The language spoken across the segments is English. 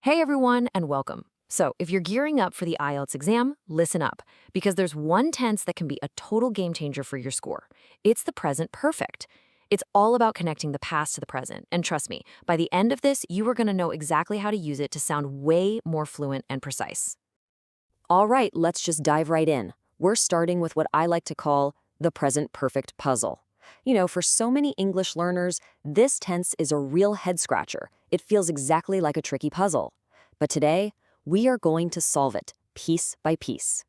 Hey everyone, and welcome. So, if you're gearing up for the IELTS exam, listen up, because there's one tense that can be a total game changer for your score. It's the present perfect. It's all about connecting the past to the present, and trust me, by the end of this, you are going to know exactly how to use it to sound way more fluent and precise. All right, let's just dive right in. We're starting with what I like to call the present perfect puzzle. For so many English learners, this tense is a real head-scratcher. It feels exactly like a tricky puzzle. But today, we are going to solve it, piece by piece.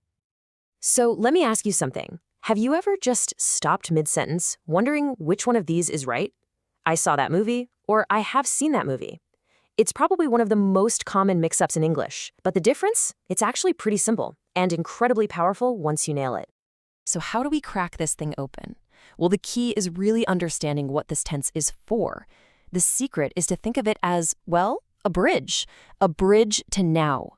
So let me ask you something. Have you ever just stopped mid-sentence, wondering which one of these is right? I saw that movie, or I have seen that movie. It's probably one of the most common mix-ups in English, but the difference? It's actually pretty simple and incredibly powerful once you nail it. So how do we crack this thing open? Well, the key is really understanding what this tense is for. The secret is to think of it as, well, a bridge to now.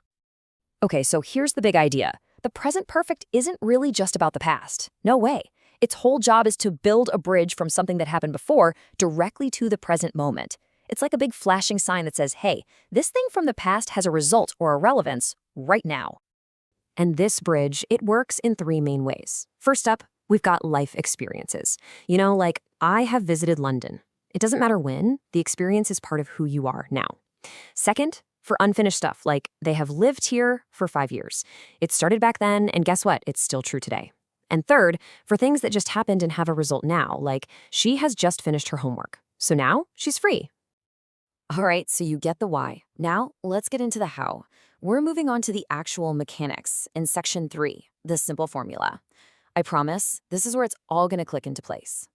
Okay, so here's the big idea. The present perfect isn't really just about the past. No way. Its whole job is to build a bridge from something that happened before directly to the present moment. It's like a big flashing sign that says, hey, this thing from the past has a result or a relevance right now. And this bridge, it works in three main ways. First up, we've got life experiences. Like I have visited London. It doesn't matter when, the experience is part of who you are now. Second, for unfinished stuff, like they have lived here for 5 years. It started back then, and guess what? It's still true today. And third, for things that just happened and have a result now, like she has just finished her homework. So now she's free. All right, so you get the why. Now let's get into the how. We're moving on to the actual mechanics in section 3, the simple formula. I promise, this is where it's all going to click into place.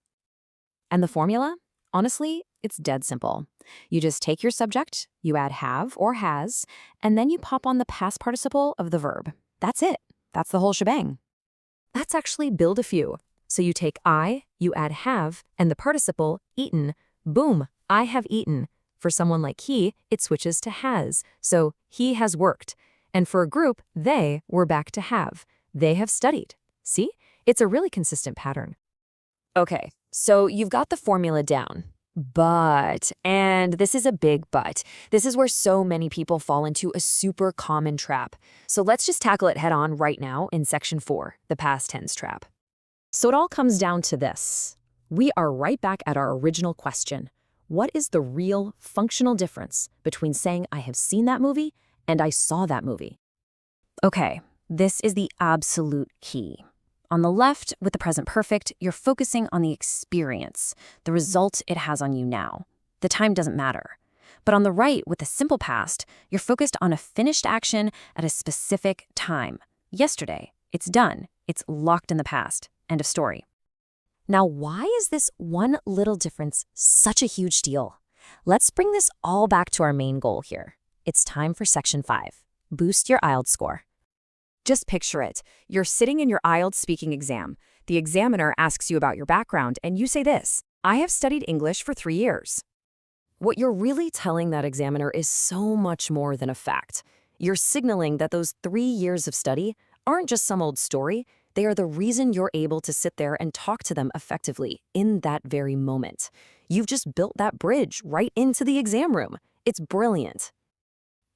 And the formula? Honestly, it's dead simple. You just take your subject, you add have or has, and then you pop on the past participle of the verb. That's it. That's the whole shebang. Let's actually build a few. So you take I, you add have, and the participle, eaten. Boom, I have eaten. For someone like he, it switches to has. So he has worked. And for a group, they, we're back to have. They have studied. See? It's a really consistent pattern. Okay, so you've got the formula down. But, and this is a big but, this is where so many people fall into a super common trap. So let's just tackle it head on right now in section 4, the past tense trap. So it all comes down to this. We are right back at our original question. What is the real functional difference between saying I have seen that movie and I saw that movie? Okay, this is the absolute key. On the left, with the present perfect, you're focusing on the experience, the result it has on you now. The time doesn't matter. But on the right, with the simple past, you're focused on a finished action at a specific time. Yesterday, it's done. It's locked in the past. End of story. Now, why is this one little difference such a huge deal? Let's bring this all back to our main goal here. It's time for section 5. Boost your IELTS score. Just picture it. You're sitting in your IELTS speaking exam. The examiner asks you about your background, and you say this, I have studied English for 3 years. What you're really telling that examiner is so much more than a fact. You're signaling that those 3 years of study aren't just some old story. They are the reason you're able to sit there and talk to them effectively in that very moment. You've just built that bridge right into the exam room. It's brilliant.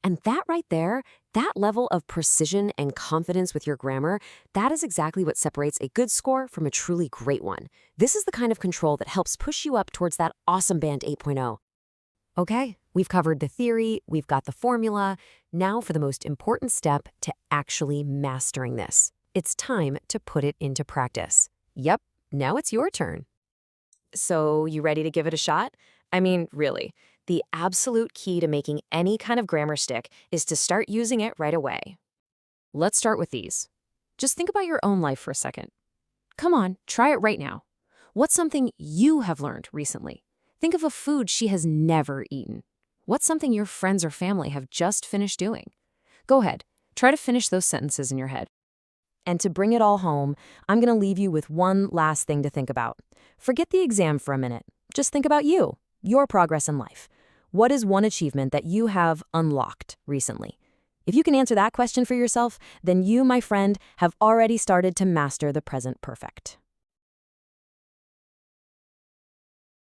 And that right there, that level of precision and confidence with your grammar, that is exactly what separates a good score from a truly great one. This is the kind of control that helps push you up towards that awesome band 8.0. Okay, we've covered the theory, we've got the formula. Now for the most important step to actually mastering this. It's time to put it into practice. Yep, now it's your turn. So, you ready to give it a shot? I mean, really. The absolute key to making any kind of grammar stick is to start using it right away. Let's start with these. Just think about your own life for a second. Come on, try it right now. What's something you have learned recently? Think of a food she has never eaten. What's something your friends or family have just finished doing? Go ahead, try to finish those sentences in your head. And to bring it all home, I'm going to leave you with one last thing to think about. Forget the exam for a minute. Just think about you, your progress in life. What is one achievement that you have unlocked recently? If you can answer that question for yourself, then you, my friend, have already started to master the present perfect.